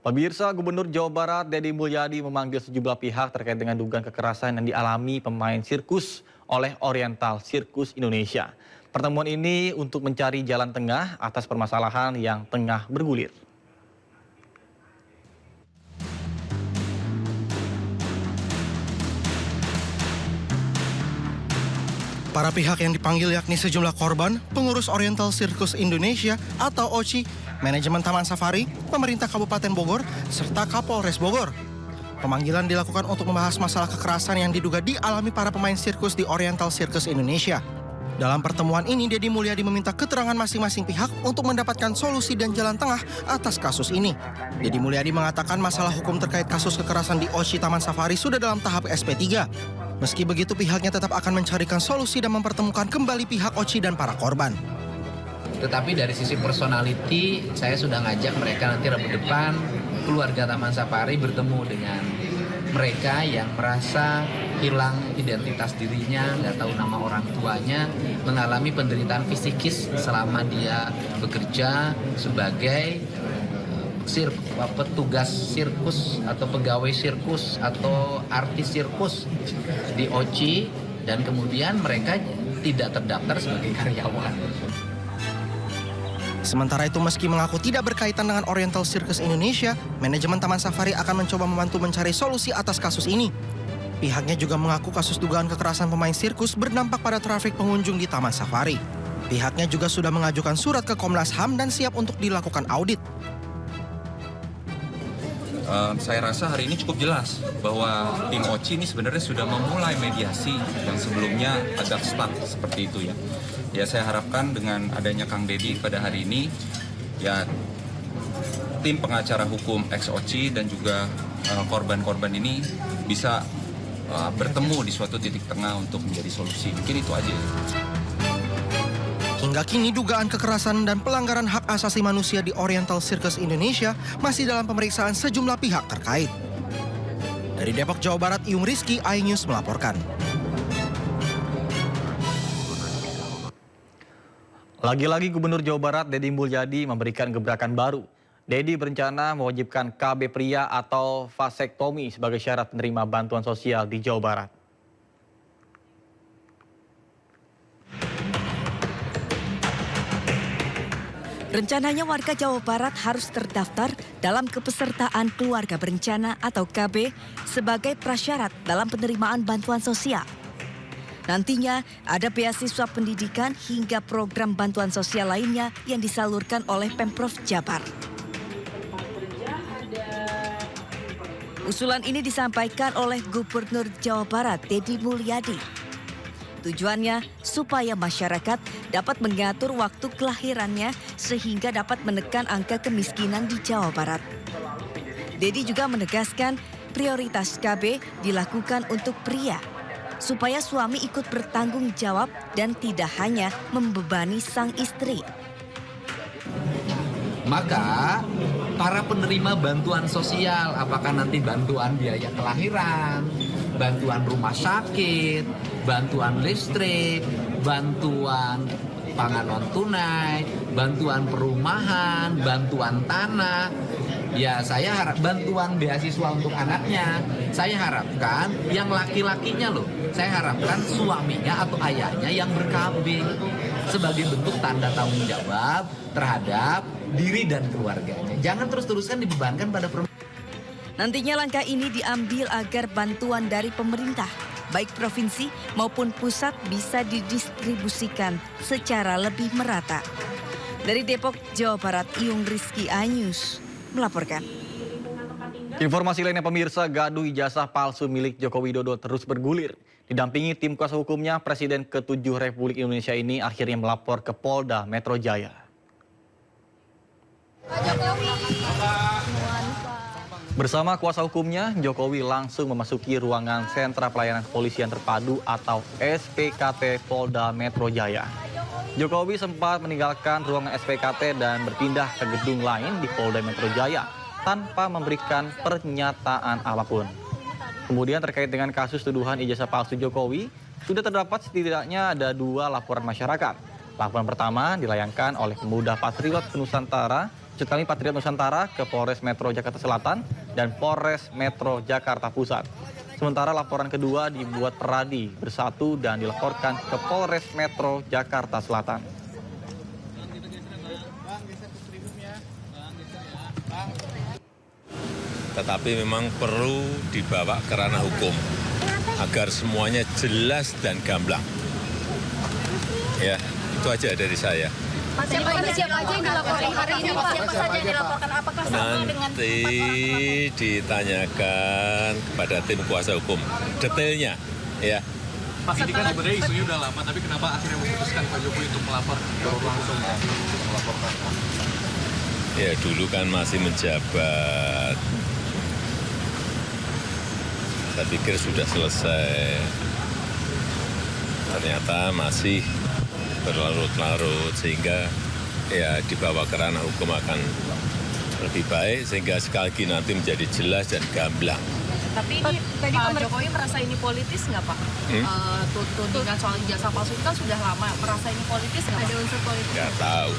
Pemirsa, Gubernur Jawa Barat Deddy Mulyadi memanggil sejumlah pihak terkait dengan dugaan kekerasan yang dialami pemain sirkus oleh Oriental Circus Indonesia. Pertemuan ini untuk mencari jalan tengah atas permasalahan yang tengah bergulir. Para pihak yang dipanggil yakni sejumlah korban, pengurus Oriental Circus Indonesia atau OCI, manajemen Taman Safari, pemerintah Kabupaten Bogor, serta Kapolres Bogor. Pemanggilan dilakukan untuk membahas masalah kekerasan yang diduga dialami para pemain sirkus di Oriental Circus Indonesia. Dalam pertemuan ini, Deddy Mulyadi meminta keterangan masing-masing pihak untuk mendapatkan solusi dan jalan tengah atas kasus ini. Deddy Mulyadi mengatakan masalah hukum terkait kasus kekerasan di OCI Taman Safari sudah dalam tahap SP3. Meski begitu, pihaknya tetap akan mencarikan solusi dan mempertemukan kembali pihak OCI dan para korban. Tetapi dari sisi personality, saya sudah ngajak mereka nanti Rabu depan, keluarga Taman Safari bertemu dengan mereka yang merasa hilang identitas dirinya, nggak tahu nama orang tuanya, mengalami penderitaan fisikis selama dia bekerja sebagai petugas sirkus atau pegawai sirkus atau artis sirkus di OCI, dan kemudian mereka tidak terdaftar sebagai karyawan. Sementara itu, meski mengaku tidak berkaitan dengan Oriental Circus Indonesia, manajemen Taman Safari akan mencoba membantu mencari solusi atas kasus ini. Pihaknya juga mengaku kasus dugaan kekerasan pemain sirkus berdampak pada trafik pengunjung di Taman Safari. Pihaknya juga sudah mengajukan surat ke Komnas HAM dan siap untuk dilakukan audit. Saya rasa hari ini cukup jelas bahwa tim OCI ini sebenarnya sudah memulai mediasi yang sebelumnya agak stuck seperti itu ya. Ya, saya harapkan dengan adanya Kang Deddy pada hari ini, ya tim pengacara hukum ex OCI dan juga korban-korban ini bisa bertemu di suatu titik tengah untuk menjadi solusi. Mungkin itu aja. Hingga kini dugaan kekerasan dan pelanggaran hak asasi manusia di Oriental Circus Indonesia masih dalam pemeriksaan sejumlah pihak terkait. Dari Depok, Jawa Barat, Iyung Rizky, iNews melaporkan. Lagi-lagi Gubernur Jawa Barat Deddy Mulyadi memberikan gebrakan baru. Deddy berencana mewajibkan KB pria atau vasektomi sebagai syarat penerima bantuan sosial di Jawa Barat. Rencananya warga Jawa Barat harus terdaftar dalam kepesertaan keluarga berencana atau KB sebagai prasyarat dalam penerimaan bantuan sosial. Nantinya ada beasiswa pendidikan hingga program bantuan sosial lainnya yang disalurkan oleh Pemprov Jabar. Usulan ini disampaikan oleh Gubernur Jawa Barat Deddy Mulyadi. Tujuannya supaya masyarakat dapat mengatur waktu kelahirannya sehingga dapat menekan angka kemiskinan di Jawa Barat. Deddy juga menegaskan prioritas KB dilakukan untuk pria, supaya suami ikut bertanggung jawab dan tidak hanya membebani sang istri. Maka para penerima bantuan sosial, apakah nanti bantuan biaya kelahiran, bantuan rumah sakit, bantuan listrik, bantuan pangan non tunai, bantuan perumahan, bantuan tanah, ya saya harap bantuan beasiswa untuk anaknya, saya harapkan yang laki-lakinya loh, saya harapkan suaminya atau ayahnya yang ber-KB sebagai bentuk tanda tanggung jawab terhadap diri dan keluarganya. Jangan terus-terusan dibebankan pada perempuan. Nantinya langkah ini diambil agar bantuan dari pemerintah, baik provinsi maupun pusat, bisa didistribusikan secara lebih merata. Dari Depok, Jawa Barat, Iyung Rizky, iNews melaporkan. Informasi lainnya pemirsa, gaduh ijazah palsu milik Joko Widodo terus bergulir. Didampingi tim kuasa hukumnya, Presiden ke-7 Republik Indonesia ini akhirnya melapor ke Polda Metro Jaya. Bersama kuasa hukumnya, Jokowi langsung memasuki ruangan Sentra Pelayanan Kepolisian Terpadu atau SPKT Polda Metro Jaya. Jokowi sempat meninggalkan ruangan SPKT dan berpindah ke gedung lain di Polda Metro Jaya tanpa memberikan pernyataan apapun. Kemudian terkait dengan kasus tuduhan ijazah palsu Jokowi, sudah terdapat setidaknya ada 2 laporan masyarakat. Laporan pertama dilayangkan oleh pemuda Patriot Nusantara Maksud kami Patriot Nusantara ke Polres Metro Jakarta Selatan dan Polres Metro Jakarta Pusat. Sementara laporan kedua dibuat Peradi bersatu dan dilaporkan ke Polres Metro Jakarta Selatan. Tetapi memang perlu dibawa ke ranah hukum agar semuanya jelas dan gamblang. Ya, itu aja dari saya. Siapa aja yang dilaporkan hari ini, Pak? Siapa saja yang dilaporkan? Apakah sama dengan Nanti ditanyakan kepada tim kuasa hukum detailnya, ya. Pak, ini kan sebenarnya isunya udah lama, tapi kenapa akhirnya memutuskan Pak Jokowi untuk melapor langsung melaporkan? Ya dulu kan masih menjabat. Saya pikir sudah selesai. Ternyata masih berlarut-larut sehingga ya dibawa ke ranah hukum akan lebih baik sehingga sekali lagi nanti menjadi jelas dan gamblang. Tapi ini tadi Pak Jokowi merasa ini politis nggak, Pak? Tudingan soal ijazah palsu itu kan sudah lama. Merasa ini politis nggak? Ada unsur politis? Nggak tahu.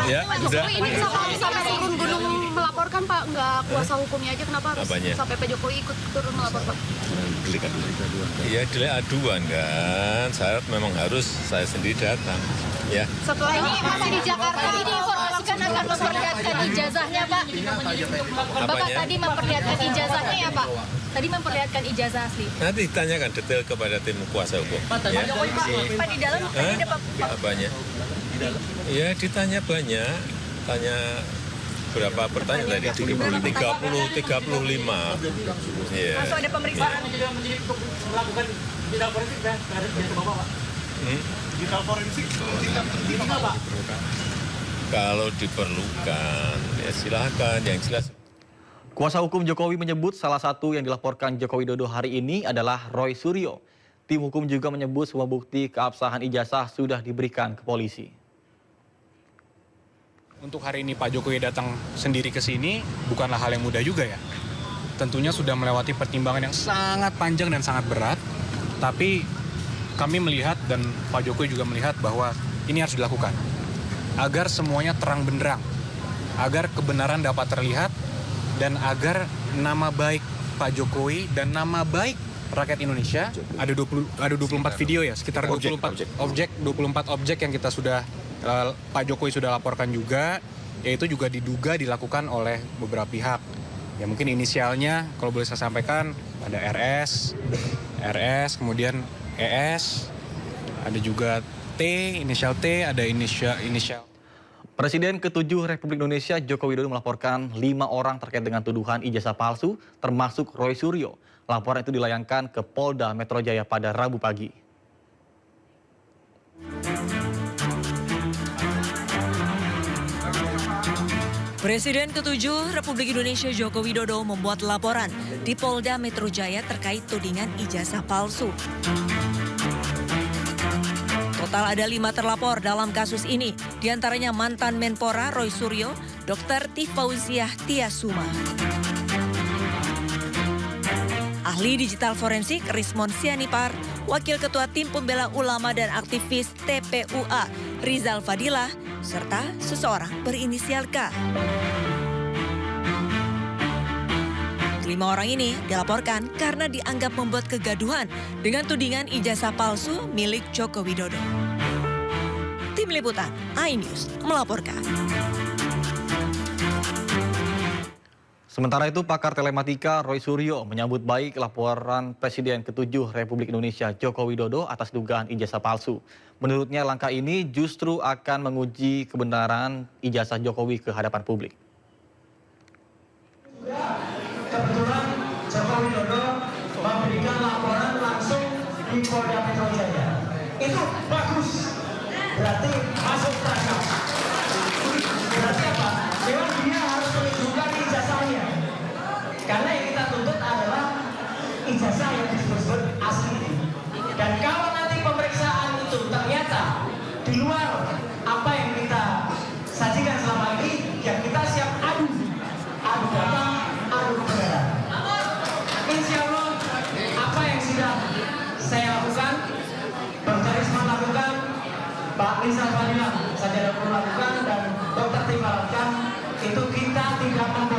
Ya, Pak udah. Jokowi ini sampai turun gunung melaporkan, Pak? Nggak kuasa hukumnya aja, kenapa harus Apanya? sampai Pak Jokowi ikut turun melapor, Pak? Iya, delik aduan kan. Syarat memang harus saya sendiri datang. Ya. Setelah ini masih di Jakarta, ini diinformasikan akan memperlihatkan ijazahnya, Pak. Bapak Apanya? tadi memperlihatkan ijazahnya ya, Pak? Tadi memperlihatkan ijazah asli. Nanti ditanyakan detail kepada tim kuasa hukum. Ya. Pak di dalam tadi ada Pak. Apanya? Ya ditanya banyak. Tanya berapa pertanyaan tadi? 35. Iya. Langsung ada pemeriksaan. Melakukan digital forensik dan ada Bapak, Pak. Digital forensik apa? Kalau diperlukan, ya silakan. Yang jelas. Kuasa hukum Jokowi menyebut salah satu yang dilaporkan Joko Widodo hari ini adalah Roy Suryo. Tim hukum juga menyebut semua bukti keabsahan ijazah sudah diberikan ke polisi. Untuk hari ini Pak Jokowi datang sendiri ke sini bukanlah hal yang mudah juga ya. Tentunya sudah melewati pertimbangan yang sangat panjang dan sangat berat. Tapi kami melihat dan Pak Jokowi juga melihat bahwa ini harus dilakukan. Agar semuanya terang benderang. Agar kebenaran dapat terlihat dan agar nama baik Pak Jokowi dan nama baik rakyat Indonesia, ada 24 video ya, sekitar 24 objek yang kita sudah Pak Jokowi sudah laporkan juga, yaitu juga diduga dilakukan oleh beberapa pihak. Ya mungkin inisialnya kalau boleh saya sampaikan ada RS, kemudian ES, ada juga T, inisial T, ada inisial. Presiden ke-7 Republik Indonesia Joko Widodo melaporkan 5 orang terkait dengan tuduhan ijazah palsu, termasuk Roy Suryo. Laporan itu dilayangkan ke Polda Metro Jaya pada Rabu pagi. Presiden ke-7 Republik Indonesia Joko Widodo membuat laporan di Polda Metro Jaya terkait tudingan ijazah palsu. Total ada 5 terlapor dalam kasus ini, diantaranya mantan Menpora Roy Suryo, Dr. Tifauziah Tiasuma. Ahli digital forensik Rismon Sianipar, Wakil Ketua Tim Pembela Ulama dan Aktivis TPUA Rizal Fadilah, serta seseorang berinisial K. 5 orang ini dilaporkan karena dianggap membuat kegaduhan dengan tudingan ijazah palsu milik Joko Widodo. Tim Liputan iNews melaporkan. Sementara itu, pakar telematika Roy Suryo menyambut baik laporan Presiden ke-7 Republik Indonesia Joko Widodo atas dugaan ijazah palsu. Menurutnya langkah ini justru akan menguji kebenaran ijazah Jokowi ke hadapan publik. Kebetulan Joko Widodo memberikan laporan langsung di Polda Metro Jaya. Itu bagus. Berarti masuk tangkap. Berarti apa? Memang dia harus menunjukkan ijazahnya. Karena yang kita tuntut adalah ijazah yang disebut asli. Dan kalau nanti pemeriksaan itu ternyata di luar apa yang kita sajikan selama ini, ya kita siap adu data, adu kebenaran. Insya Allah apa yang sudah saya lakukan, Dr. Risman lakukan, Pak Rizal Fadilah, Sajada Pur lakukan, dan Dr. pertimbangkan itu kita tidak membawa